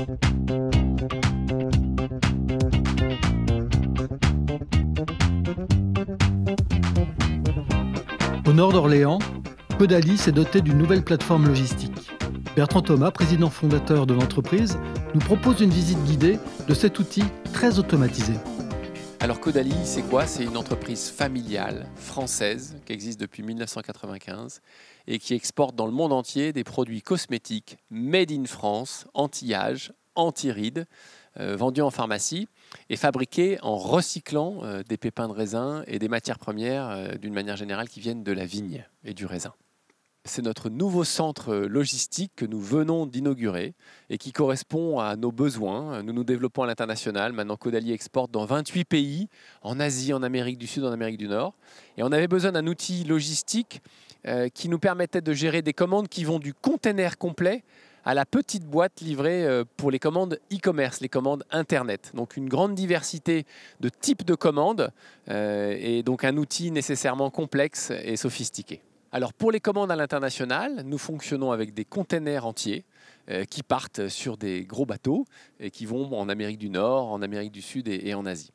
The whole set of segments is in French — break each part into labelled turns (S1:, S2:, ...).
S1: Au nord d'Orléans, Caudalie s'est doté d'une nouvelle plateforme logistique. Bertrand Thomas, président fondateur de l'entreprise, nous propose une visite guidée de cet outil très automatisé.
S2: Alors Caudalie, c'est quoi? C'est une entreprise familiale française qui existe depuis 1995 et qui exporte dans le monde entier des produits cosmétiques made in France, anti-âge, anti-rides, vendus en pharmacie et fabriqués en recyclant des pépins de raisin et des matières premières d'une manière générale qui viennent de la vigne et du raisin. C'est notre nouveau centre logistique que nous venons d'inaugurer et qui correspond à nos besoins. Nous nous développons à l'international. Maintenant, Caudalie exporte dans 28 pays, en Asie, en Amérique du Sud, en Amérique du Nord. Et on avait besoin d'un outil logistique qui nous permettait de gérer des commandes qui vont du container complet à la petite boîte livrée pour les commandes e-commerce, les commandes Internet. Donc une grande diversité de types de commandes et donc un outil nécessairement complexe et sophistiqué. Alors pour les commandes à l'international, nous fonctionnons avec des containers entiers qui partent sur des gros bateaux et qui vont en Amérique du Nord, en Amérique du Sud et en Asie.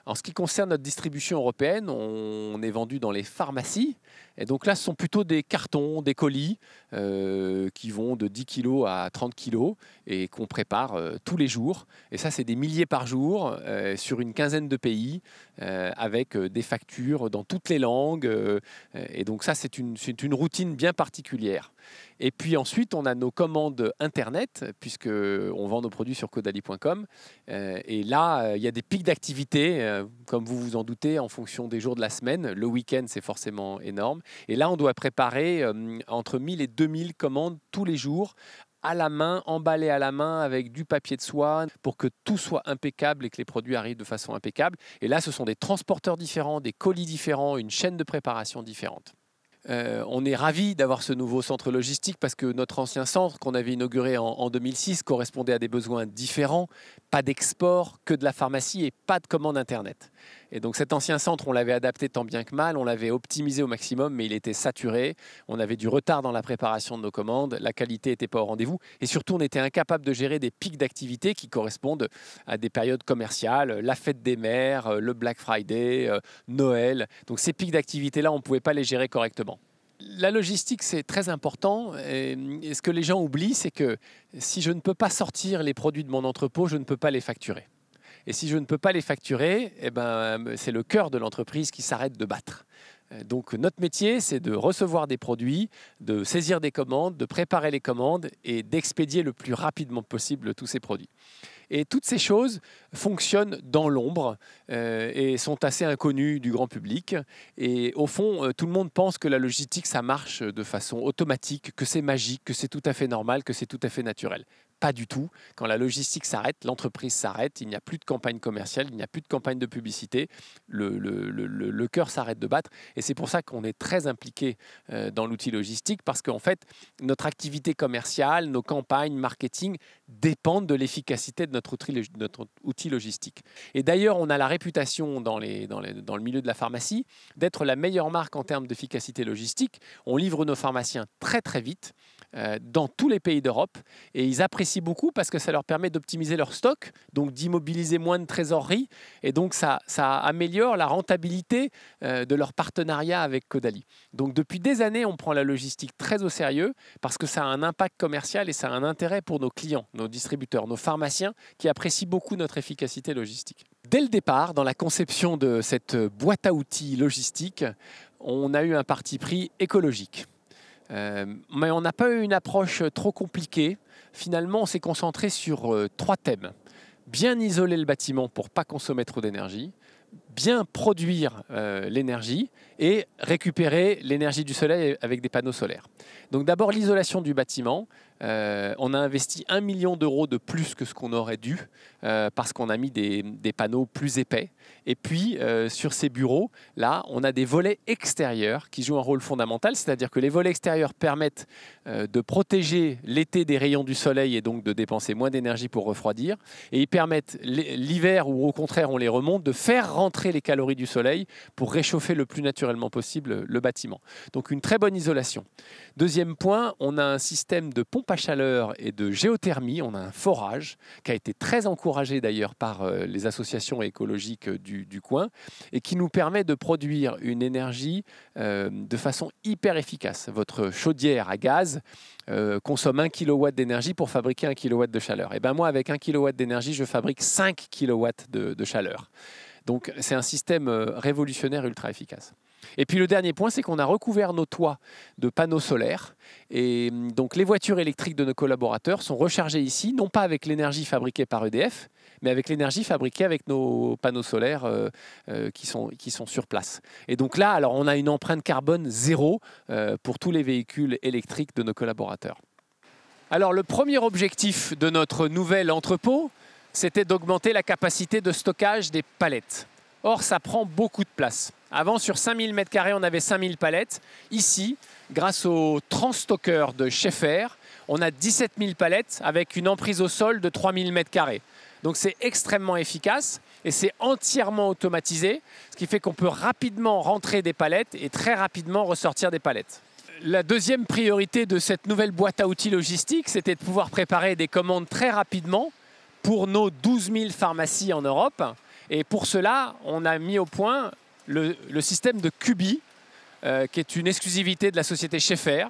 S2: En ce qui concerne notre distribution européenne, on est vendu dans les pharmacies. Et donc là, ce sont plutôt des cartons, des colis qui vont de 10 kg à 30 kg et qu'on prépare tous les jours. Et ça, c'est des milliers par jour sur une quinzaine de pays avec des factures dans toutes les langues. Et donc ça, c'est une routine bien particulière. Et puis ensuite, on a nos commandes Internet, puisqu'on vend nos produits sur caudalie.com. Et là, il y a des pics d'activité, comme vous vous en doutez, en fonction des jours de la semaine. Le week-end, c'est forcément énorme. Et là, on doit préparer entre 1000 et 2000 commandes tous les jours, à la main, emballées à la main avec du papier de soie pour que tout soit impeccable et que les produits arrivent de façon impeccable. Et là, ce sont des transporteurs différents, des colis différents, une chaîne de préparation différente. On est ravis d'avoir ce nouveau centre logistique parce que notre ancien centre qu'on avait inauguré en 2006 correspondait à des besoins différents, pas d'export, que de la pharmacie et pas de commande Internet. Et donc cet ancien centre, on l'avait adapté tant bien que mal, on l'avait optimisé au maximum, mais il était saturé, on avait du retard dans la préparation de nos commandes, la qualité n'était pas au rendez-vous et surtout on était incapable de gérer des pics d'activité qui correspondent à des périodes commerciales, la fête des mères, le Black Friday, Noël. Donc ces pics d'activité-là, on ne pouvait pas les gérer correctement. La logistique, c'est très important et ce que les gens oublient, c'est que si je ne peux pas sortir les produits de mon entrepôt, je ne peux pas les facturer. Et si je ne peux pas les facturer, eh ben, c'est le cœur de l'entreprise qui s'arrête de battre. Donc notre métier, c'est de recevoir des produits, de saisir des commandes, de préparer les commandes et d'expédier le plus rapidement possible tous ces produits. Et toutes ces choses fonctionnent dans l'ombre et sont assez inconnues du grand public. Et au fond, tout le monde pense que la logistique, ça marche de façon automatique, que c'est magique, que c'est tout à fait normal, que c'est tout à fait naturel. Pas du tout. Quand la logistique s'arrête, l'entreprise s'arrête, il n'y a plus de campagne commerciale, il n'y a plus de campagne de publicité, le cœur s'arrête de battre. Et c'est pour ça qu'on est très impliqué dans l'outil logistique, parce qu'en fait, notre activité commerciale, nos campagnes marketing dépendent de l'efficacité de notre outil logistique. Et d'ailleurs, on a la réputation dans le milieu de la pharmacie d'être la meilleure marque en termes d'efficacité logistique. On livre nos pharmaciens très très vite dans tous les pays d'Europe et ils apprécient beaucoup parce que ça leur permet d'optimiser leur stock, donc d'immobiliser moins de trésorerie et donc ça améliore la rentabilité de leur partenariat avec Caudalie. Donc depuis des années, on prend la logistique très au sérieux parce que ça a un impact commercial et ça a un intérêt pour nos clients, nos distributeurs, nos pharmaciens qui apprécient beaucoup notre efficacité logistique. Dès le départ, dans la conception de cette boîte à outils logistique, on a eu un parti pris écologique. Mais on n'a pas eu une approche trop compliquée. Finalement, on s'est concentré sur 3 thèmes. Bien isoler le bâtiment pour ne pas consommer trop d'énergie, bien produire l'énergie et récupérer l'énergie du soleil avec des panneaux solaires. Donc d'abord l'isolation du bâtiment. On a investi 1 million d'euros de plus que ce qu'on aurait dû parce qu'on a mis des panneaux plus épais. Et puis sur ces bureaux, là, on a des volets extérieurs qui jouent un rôle fondamental, c'est-à-dire que les volets extérieurs permettent de protéger l'été des rayons du soleil et donc de dépenser moins d'énergie pour refroidir. Et ils permettent l'hiver, ou au contraire on les remonte, de faire rentrer les calories du soleil pour réchauffer le plus naturellement possible le bâtiment. Donc une très bonne isolation. Deuxième point, on a un système de pompe à chaleur et de géothermie. On a un forage qui a été très encouragé d'ailleurs par les associations écologiques du coin et qui nous permet de produire une énergie de façon hyper efficace. Votre chaudière à gaz consomme 1 kW d'énergie pour fabriquer 1 kW de chaleur. Et bien moi, avec 1 kW d'énergie, je fabrique 5 kW de chaleur. Donc c'est un système révolutionnaire ultra efficace. Et puis le dernier point, c'est qu'on a recouvert nos toits de panneaux solaires. Et donc les voitures électriques de nos collaborateurs sont rechargées ici, non pas avec l'énergie fabriquée par EDF, mais avec l'énergie fabriquée avec nos panneaux solaires qui sont sur place. Et donc là, alors, on a une empreinte carbone zéro pour tous les véhicules électriques de nos collaborateurs. Alors le premier objectif de notre nouvel entrepôt, c'était d'augmenter la capacité de stockage des palettes. Or, ça prend beaucoup de place. Avant, sur 5000 m², on avait 5000 palettes. Ici, grâce au transstocker de Schaeffer, on a 17 000 palettes avec une emprise au sol de 3000 m². Donc c'est extrêmement efficace et c'est entièrement automatisé, ce qui fait qu'on peut rapidement rentrer des palettes et très rapidement ressortir des palettes. La deuxième priorité de cette nouvelle boîte à outils logistique, c'était de pouvoir préparer des commandes très rapidement pour nos 12 000 pharmacies en Europe. Et pour cela, on a mis au point le système de Cubi, qui est une exclusivité de la société Schaeffer.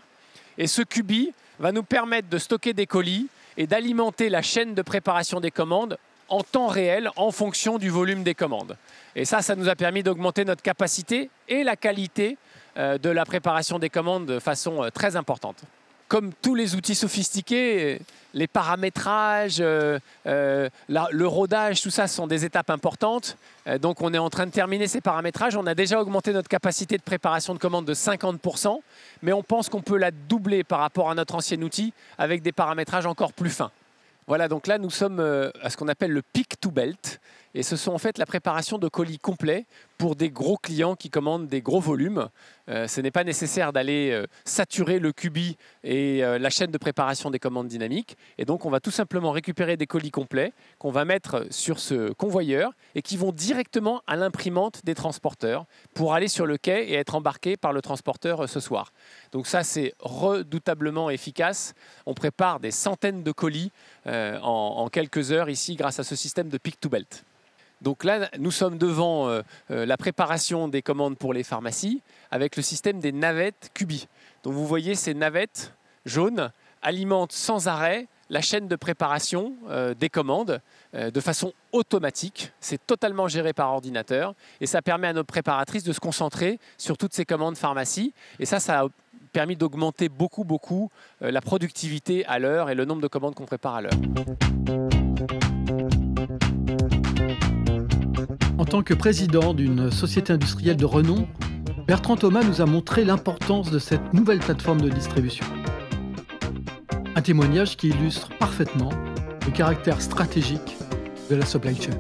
S2: Et ce Cubi va nous permettre de stocker des colis et d'alimenter la chaîne de préparation des commandes en temps réel en fonction du volume des commandes. Et ça nous a permis d'augmenter notre capacité et la qualité de la préparation des commandes de façon très importante. Comme tous les outils sophistiqués, les paramétrages, le rodage, tout ça sont des étapes importantes. Donc on est en train de terminer ces paramétrages. On a déjà augmenté notre capacité de préparation de commandes de 50%, mais on pense qu'on peut la doubler par rapport à notre ancien outil avec des paramétrages encore plus fins. Voilà, donc là nous sommes à ce qu'on appelle le pick to belt. Et ce sont en fait la préparation de colis complets pour des gros clients qui commandent des gros volumes. Ce n'est pas nécessaire d'aller saturer le Cubi et la chaîne de préparation des commandes dynamiques. Et donc on va tout simplement récupérer des colis complets qu'on va mettre sur ce convoyeur et qui vont directement à l'imprimante des transporteurs pour aller sur le quai et être embarqués par le transporteur ce soir. Donc ça c'est redoutablement efficace. On prépare des centaines de colis en quelques heures ici grâce à ce système de pick to belt. Donc là, nous sommes devant la préparation des commandes pour les pharmacies avec le système des navettes Cubi. Donc vous voyez, ces navettes jaunes alimentent sans arrêt la chaîne de préparation des commandes de façon automatique. C'est totalement géré par ordinateur et ça permet à nos préparatrices de se concentrer sur toutes ces commandes pharmacie. Et ça a permis d'augmenter beaucoup la productivité à l'heure et le nombre de commandes qu'on prépare à l'heure.
S1: En tant que président d'une société industrielle de renom, Bertrand Thomas nous a montré l'importance de cette nouvelle plateforme de distribution. Un témoignage qui illustre parfaitement le caractère stratégique de la supply chain.